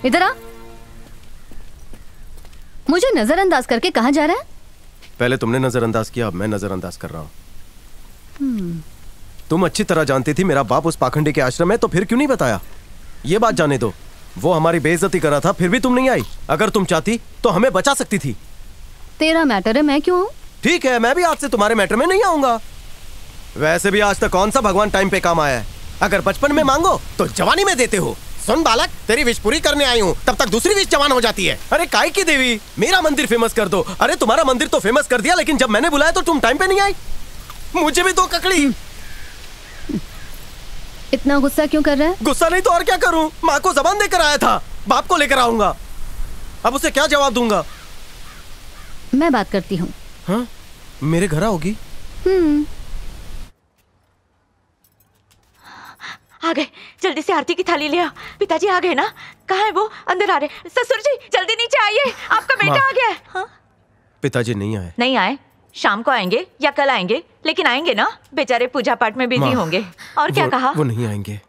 इधर आ। मुझे नजरअंदाज करके कहाँ जा रहा है? पहले तुमने नजरअंदाज किया, अब मैं नजरअंदाज कर रहा हूँ। तुम अच्छी तरह जानती थी मेरा बाप उस पाखंडी के आश्रम में, तो फिर क्यों नहीं बताया? ये बात जाने दो, वो हमारी बेइज्जती कर रहा था, फिर भी तुम नहीं आई। अगर तुम चाहती तो हमें बचा सकती थी। तेरा मैटर है, मैं क्यों आऊं? ठीक है, मैं भी आज से तुम्हारे मैटर में नहीं आऊंगा। वैसे भी आज तक कौन सा भगवान टाइम पे काम आया है? अगर बचपन में मांगो तो जवानी में देते हो। सुन बालक, तेरी विश पूरी करने आई हूँ, तब तक दूसरी विश जवान हो जाती है। अरे काय की देवी, मेरा मंदिर फेमस कर दो। अरे तुम्हारा मंदिर तो फेमस कर दिया, लेकिन जब मैंने बुलाया तो तुम टाइम पे नहीं आई। मुझे भी दो ककड़ी। इतना गुस्सा क्यों कर रहा है? गुस्सा नहीं तो और क्या करूं? माँ को जबान देकर आया था, बाप को लेकर आऊंगा। अब उसे क्या जवाब दूंगा? मैं बात करती हूँ। हाँ, मेरे घर आओगी? आ गए, जल्दी से आरती की थाली ले आ। पिताजी आ गए ना? कहाँ है वो? अंदर आ रहे। ससुर जी जल्दी नीचे आइए, आपका बेटा आ गया है। हाँ? पिताजी नहीं आए। नहीं आए? शाम को आएंगे या कल आएंगे, लेकिन आएंगे ना? बेचारे पूजा पाठ में बिजी होंगे। और क्या कहा? वो नहीं आएंगे।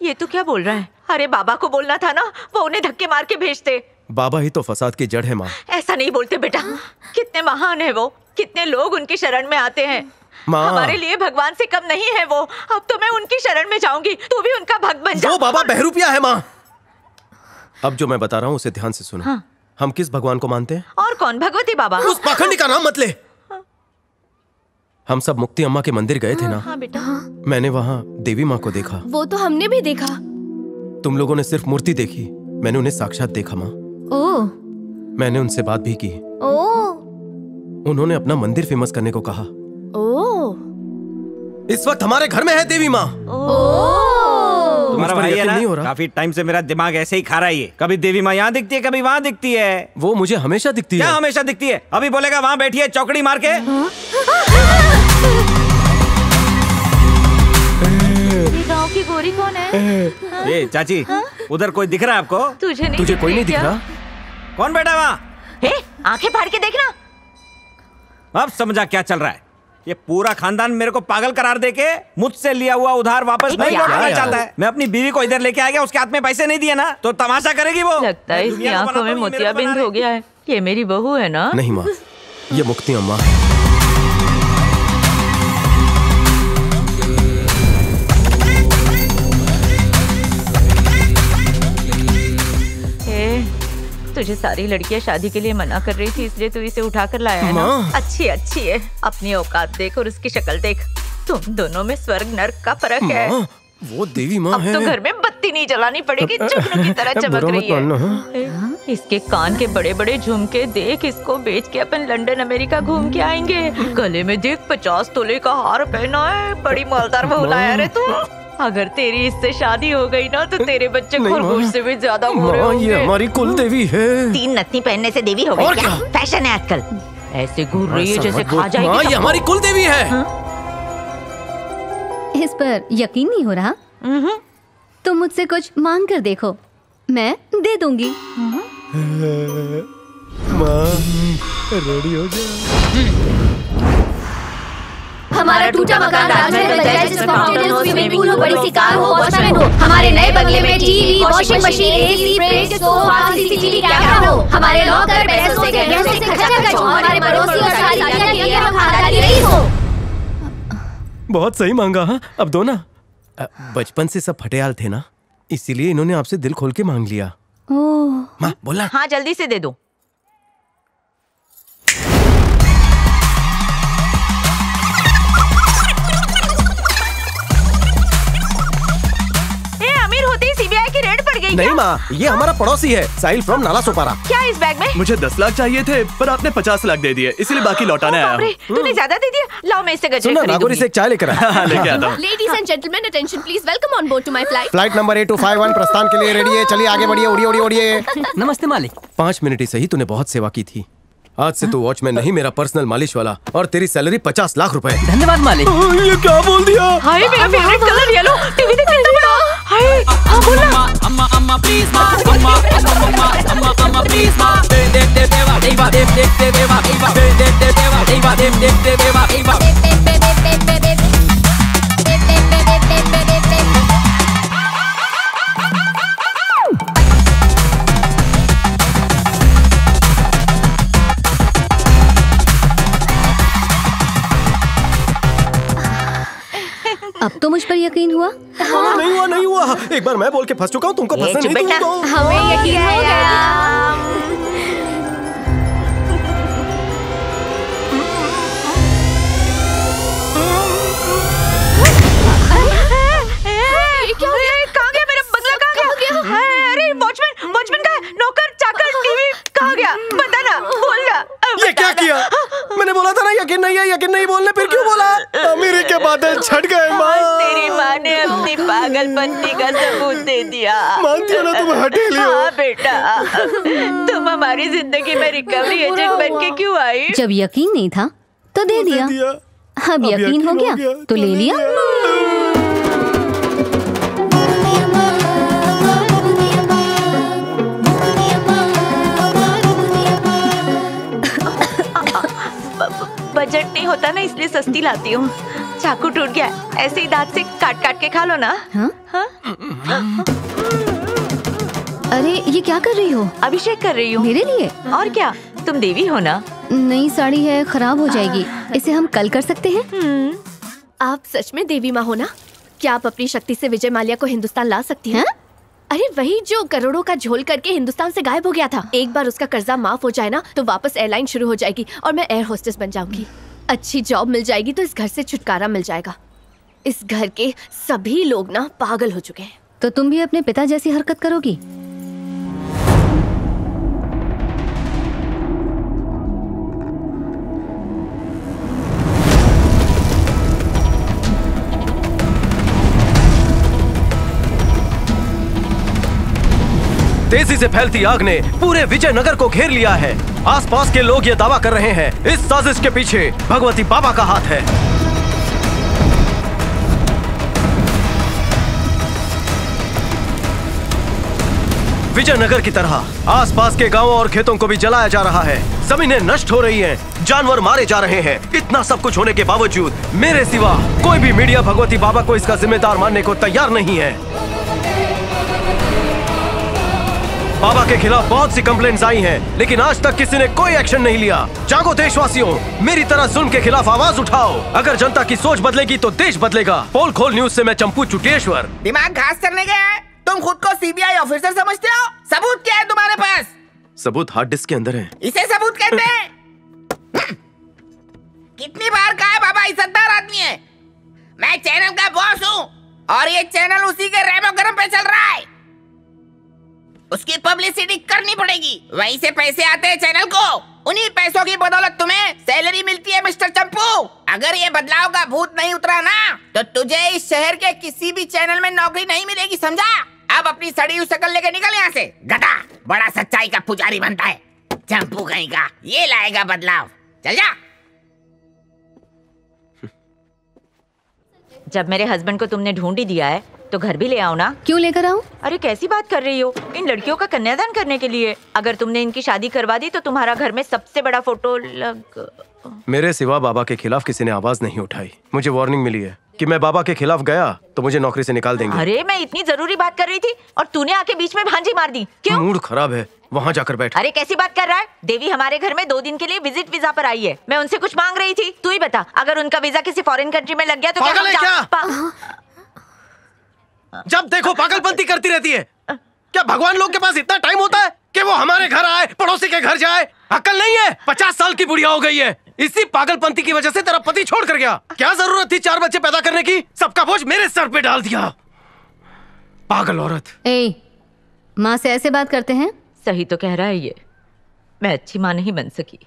ये तो क्या बोल रहा है? अरे बाबा को बोलना था ना, वो उन्हें धक्के मार के भेजते। बाबा ही तो फसाद की जड़ है माँ। ऐसा नहीं बोलते बेटा, कितने महान है वो, कितने लोग उनकी शरण में आते हैं। हमारे लिए भगवान से कम नहीं है वो। अब तो मैं उनकी शरण में जाऊंगी, तू भी उनका भक्त बन जा। वो बाबा बहरूपिया है माँ। अब जो मैं बता रहा हूँ उसे ध्यान से सुनो। हाँ। हम किस भगवान को मानते हैं? और कौन? भगवती बाबा। उस पाखंडी का नाम मत ले। हम सब मुक्ति अम्मा के मंदिर गए थे ना? हाँ बेटा। मैंने वहाँ देवी माँ को देखा। वो तो हमने भी देखा। तुम लोगों ने सिर्फ मूर्ति देखी, मैंने उन्हें साक्षात देखा माँ। ओह। मैंने उनसे बात भी की। ओह। उन्होंने अपना मंदिर फेमस करने को कहा। ओह। इस वक्त हमारे घर में है देवी माँ। तुम्हारा भाई है ना, काफी टाइम से मेरा दिमाग ऐसे ही खा रहा है। कभी देवी माँ यहाँ दिखती है, कभी वहाँ दिखती है। वो मुझे हमेशा दिखती है। क्या हमेशा दिखती है? अभी बोलेगा वहाँ बैठी है चौकड़ी मार के। ये गाँव की गोरी कौन है? ये चाची, उधर कोई दिख रहा है आपको? तुझे कोई नहीं दिख रहा? कौन बैठा वहाँ? आंखें फाड़ के देखना। अब समझा क्या चल रहा है। ये पूरा खानदान मेरे को पागल करार देके मुझसे लिया हुआ उधार वापस नहीं लौटाना चाहता है। मैं अपनी बीवी को इधर लेके आ गया, उसके हाथ में पैसे नहीं दिए ना तो तमाशा करेगी वो। लगता है इसकी आंखों में मोतियाबिंद हो गया है। ये मेरी बहू है ना? नहीं माँ, ये मुक्ति अम्मा है। तुझे सारी लड़कियां शादी के लिए मना कर रही थी, इसलिए तू इसे उठा कर लाया है ना? अच्छी है। अपनी औकात देख और उसकी शक्ल देख। तुम दोनों में स्वर्ग नर्क का फर्क है। वो देवी माँ है। अब तो घर में बत्ती नहीं जलानी पड़ेगी, जुगनू की तरह चमक रही है। इसके कान के बड़े बड़े झुमके देख, इसको बेच के अपन लंदन अमेरिका घूम के आएंगे। गले में देख 50 तोले का हार पहना है, बड़ी मालदार बहू लाया रे तू। अगर तेरी इससे शादी हो गई ना तो तेरे बच्चे खरगोश से भी ज्यादा गोरे होंगे। ये हमारी कुल देवी है। 3 नत्थी पहनने से देवी हो गई क्या? फैशन है आजकल। ऐसे घूर रही है जैसे खा जाएगी। ये हमारी कुल देवी है। इस पर यकीन नहीं हो रहा? तुम मुझसे कुछ मांग कर देखो, मैं दे दूंगी। माँ रेडी हो जा। हमारा टूटा मकान राजमहल बन जाए, जिसमें फाउंटेन हो, स्विमिंग पूल हो, बड़ी सी कार हो, वॉचमैन हो। हमारे नए बंगले में TV, washing machine, AC, fridge, sofa, CCTV camera हो। हमारे लॉकर पैसों से गहनों से खचाखच हो। हमारे पड़ोसी और सारी दुनिया के लिए हम खानदानी रईस हो। बहुत सही मांगा। हाँ, अब दो ना। बचपन से सब फटेयाल थे ना, इसीलिए इन्होंने आपसे दिल खोल के मांग लिया। माँ बोला। हाँ जल्दी से दे दो। सीबीआई की रेड पड़ गई। नहीं माँ, ये हमारा पड़ोसी है, साहिल फ्रॉम नाला सोपारा। क्या इस बैग में? मुझे 10 लाख चाहिए थे, पर आपने 50 लाख दे दिए, इसीलिए बाकी लौटाने आया हूँ। तूने ज्यादा दे दिया। लाओ मैं इससे गजरे खरीदूंगी। नागौरी से एक चाय लेकर आया। लेके आता हूँ। Ladies and gentlemen, attention please, welcome on board to my flight. Flight number 8251 प्रस्थान के लिए रेडी है। चलिए आगे बढ़िए, उड़िए। नमस्ते मालिक। 5 मिनट ही सही, तूने बहुत सेवा की थी। आज से तू वॉचमैन नहीं, मेरा पर्सनल मालिश वाला, और तेरी सैलरी 50 लाख रुपए। धन्यवाद मालिक। ये क्या बोल दिया? हाय मेरा फेवरेट कलर येलो। टीवी देख कितना बड़ा। हाय हाँ बोला। अम्मा प्लीज माँ, अम्मा प्लीज माँ। अब तो मुझ पर यकीन हुआ? हाँ, नहीं हुआ। एक बार मैं बोल के फंस चुका हूँ, तुमको फंसने नहीं दूंगा। हमें यकीन हो गया। कहाँ गया मेरा बंगला? कहाँ गया? अरे वॉचमैन कहाँ है? नौकर चाकर टीवी कहाँ गया? बता ना, बोल ना। ये क्या किया? मैंने बोला था ना यकीन नहीं बोलने, फिर क्यों बोला? अमीरी के बादल छट गए माँ। तेरी माँ ने अपनी पागलपंती का सबूत दे दिया। मानती हो ना तुम हठीली हो? हाँ बेटा, तुम हमारी जिंदगी में रिकवरी एजेंट बन के क्यों आई? जब यकीन नहीं था तो दे दिया। अब यकीन हो गया तो ले लिया। बजट नहीं होता ना, इसलिए सस्ती लाती हूँ। चाकू टूट गया, ऐसे ही दांत से काट काट के खा लो ना। हाँ? हाँ? अरे ये क्या कर रही हो? अभिषेक कर रही हूँ। मेरे लिए? और क्या, तुम देवी हो ना। नई साड़ी है, खराब हो जाएगी। इसे हम कल कर सकते हैं। आप सच में देवी माँ हो ना? क्या आप अपनी शक्ति से विजय माल्या को हिंदुस्तान ला सकती हैं? अरे वही जो करोड़ों का झोल करके हिंदुस्तान से गायब हो गया था। एक बार उसका कर्जा माफ हो जाए ना तो वापस एयरलाइन शुरू हो जाएगी और मैं एयर होस्टेस बन जाऊंगी। अच्छी जॉब मिल जाएगी तो इस घर से छुटकारा मिल जाएगा। इस घर के सभी लोग ना पागल हो चुके हैं। तो तुम भी अपने पिता जैसी हरकत करोगी? तेजी से फैलती आग ने पूरे विजयनगर को घेर लिया है। आसपास के लोग ये दावा कर रहे हैं इस साजिश के पीछे भगवती बाबा का हाथ है। विजयनगर की तरह आसपास के गांवों और खेतों को भी जलाया जा रहा है। जमीनें नष्ट हो रही हैं, जानवर मारे जा रहे हैं। इतना सब कुछ होने के बावजूद मेरे सिवा कोई भी मीडिया भगवती बाबा को इसका जिम्मेदार मानने को तैयार नहीं है। बाबा के खिलाफ बहुत सी कंप्लेंट्स आई हैं, लेकिन आज तक किसी ने कोई एक्शन नहीं लिया। जागो देशवासियों, मेरी तरह जुल्म के खिलाफ आवाज उठाओ। अगर जनता की सोच बदलेगी तो देश बदलेगा। पोल खोल न्यूज से मैं चंपू चुटेश्वर। दिमाग घास करने गया है? तुम खुद को सीबीआई ऑफिसर समझते हो? सबूत क्या है तुम्हारे पास? सबूत हार्ड डिस्क के अंदर है। इसे सबूत कहते हैं? कितनी बार कहा है बाबा इज्जतदार आदमी है। मैं चैनल का बॉस हूँ और ये चैनल उसी के रेमो गरम पे चल रहा है। उसकी पब्लिसिटी करनी पड़ेगी, वहीं से पैसे आते हैं चैनल को। उन्हीं पैसों की बदौलत तुम्हें सैलरी मिलती है मिस्टर चंपू। अगर ये बदलाव का भूत नहीं उतरा ना तो तुझे इस शहर के किसी भी चैनल में नौकरी नहीं मिलेगी, समझा? अब अपनी सड़ी हुई शक्ल लेकर निकल यहाँ से। गधा बड़ा सच्चाई का पुजारी बनता है। चंपू कहीं का, ये लाएगा बदलाव। चल जा। जब मेरे हस्बैंड को तुमने ढूंढ ही दिया है तो घर भी ले आओ ना। क्यों लेकर आऊं? अरे कैसी बात कर रही हो? इन लड़कियों का कन्यादान करने के लिए। अगर तुमने इनकी शादी करवा दी तो तुम्हारा घर में सबसे बड़ा फोटो लग। मेरे सिवा बाबा के खिलाफ किसी ने आवाज नहीं उठाई। मुझे वार्निंग मिली है कि मैं बाबा के खिलाफ गया तो मुझे नौकरी से निकाल देंगे। अरे मैं इतनी जरूरी बात कर रही थी और तूने आके बीच में भांजी मार दी। क्यों? मूड खराब है, वहाँ जाकर बैठ। अरे कैसी बात कर रहा है? देवी हमारे घर में 2 दिन के लिए विजिट वीजा पर आई है। मैं उनसे कुछ मांग रही थी। तू ही बता, अगर उनका वीजा किसी फॉरेन कंट्री में लग गया तो पागल है क्या? जब देखो पागलपंती करती रहती है। क्या भगवान लोग के पास इतना टाइम होता है कि वो हमारे घर आए, पड़ोसी के घर जाए? अक्ल नहीं है? 50 साल की बुढ़िया हो गई है। इसी पागलपंती की वजह से तेरा पति छोड़ कर गया। क्या जरूरत थी 4 बच्चे पैदा करने की? सबका बोझ मेरे सर पे डाल दिया। पागल औरत। ए, माँ से ऐसे बात करते हैं? सही तो कह रहा है ये। मैं अच्छी माँ नहीं बन सकी।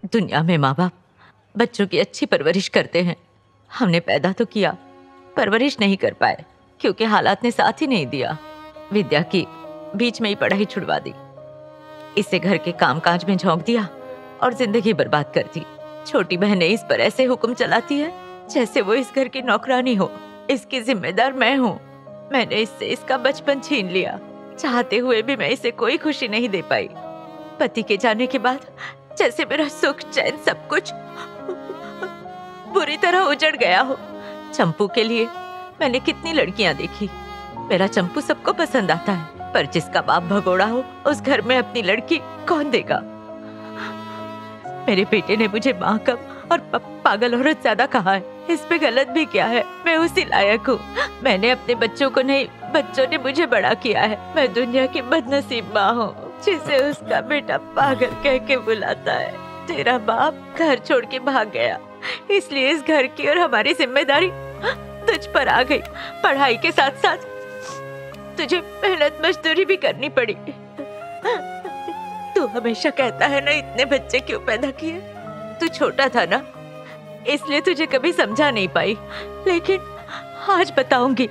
दुनिया में माँ बाप बच्चों की अच्छी परवरिश करते हैं। हमने पैदा तो किया, परवरिश नहीं कर पाए क्योंकि हालात ने साथ ही नहीं दिया। विद्या की बीच में ही पढ़ाई छुड़वा दी। इसे घर के कामकाज में झोंक दिया और जिंदगी बर्बाद कर दी। छोटी बहनें इस पर ऐसे हुक्म चलाती है जैसे वो इस घर की नौकरानी हो। इसकी जिम्मेदार मैं हूँ। मैंने इससे इसका बचपन छीन लिया। चाहते हुए भी मैं इसे कोई खुशी नहीं दे पाई। पति के जाने के बाद जैसे मेरा सुख चैन सब कुछ बुरी तरह उजड़ गया हो। चंपू के लिए मैंने कितनी लड़कियां देखी। मेरा चंपू सबको पसंद आता है, पर जिसका बाप भगोड़ा हो उस घर में अपनी लड़की कौन देगा? मेरे बेटे ने मुझे माँ कम और पागल औरत ज्यादा कहा है। इस पे गलत भी क्या है? मैं उसी लायक हूँ। मैंने अपने बच्चों को नहीं, बच्चों ने मुझे बड़ा किया है। मैं दुनिया की बदनसीब माँ हूँ जिसे उसका बेटा पागल कह के बुलाता है। तेरा बाप घर छोड़ के भाग गया, इसलिए इस घर की और हमारी जिम्मेदारी तुझ पर आ गई। पढ़ाई के साथ साथ तुझे मेहनत मजदूरी भी करनी पड़ी। तू हमेशा कहता है ना, इतने बच्चे क्यों पैदा किए? तू छोटा था ना, इसलिए तुझे कभी समझा नहीं पाई, लेकिन आज बताऊंगी।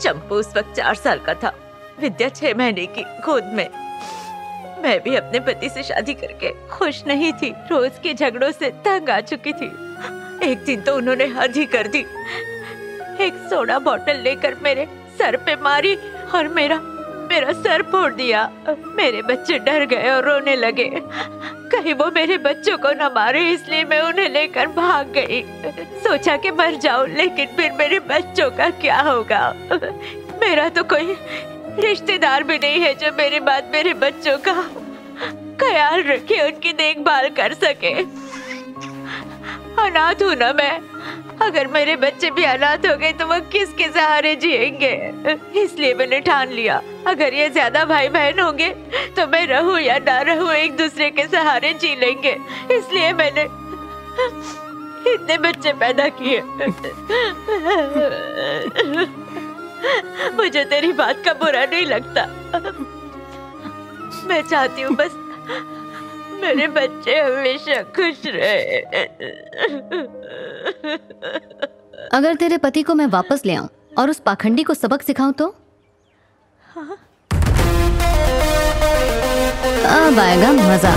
चंपू उस वक्त 4 साल का था, विद्या 6 महीने की गोद में। मैं भी अपने पति से शादी करके खुश नहीं थी, रोज के झगड़ों से तंग आ चुकी थी। एक दिन तो उन्होंने हद ही कर दी, एक सोडा बोतल लेकर मेरे सर पे मारी और मेरा सर फोड़ दिया। मेरे बच्चे डर गए और रोने लगे, कहीं वो मेरे बच्चों को न मारे, इसलिए मैं उन्हें लेकर भाग गई। सोचा कि मर जाऊं, लेकिन फिर मेरे बच्चों का क्या होगा? मेरा तो कोई रिश्तेदार भी नहीं है जो मेरे बाद मेरे बच्चों का ख्याल रखे, उनकी देखभाल कर सके। अनाथ हूं ना मैं। अगर मेरे बच्चे भी अनाथ हो गए तो वो किसके सहारे जिएंगे? इसलिए मैंने ठान लिया, अगर ये ज्यादा भाई बहन होंगे तो मैं रहूं या ना रहूं, एक दूसरे के सहारे जी लेंगे। इसलिए मैंने इतने बच्चे पैदा किए। मुझे तेरी बात का बुरा नहीं लगता। मैं चाहती हूँ बस मेरे बच्चे हमेशा खुश रहे। अगर तेरे पति को मैं वापस ले आऊं और उस पाखंडी को सबक सिखाऊं तो? अब आएगा मजा।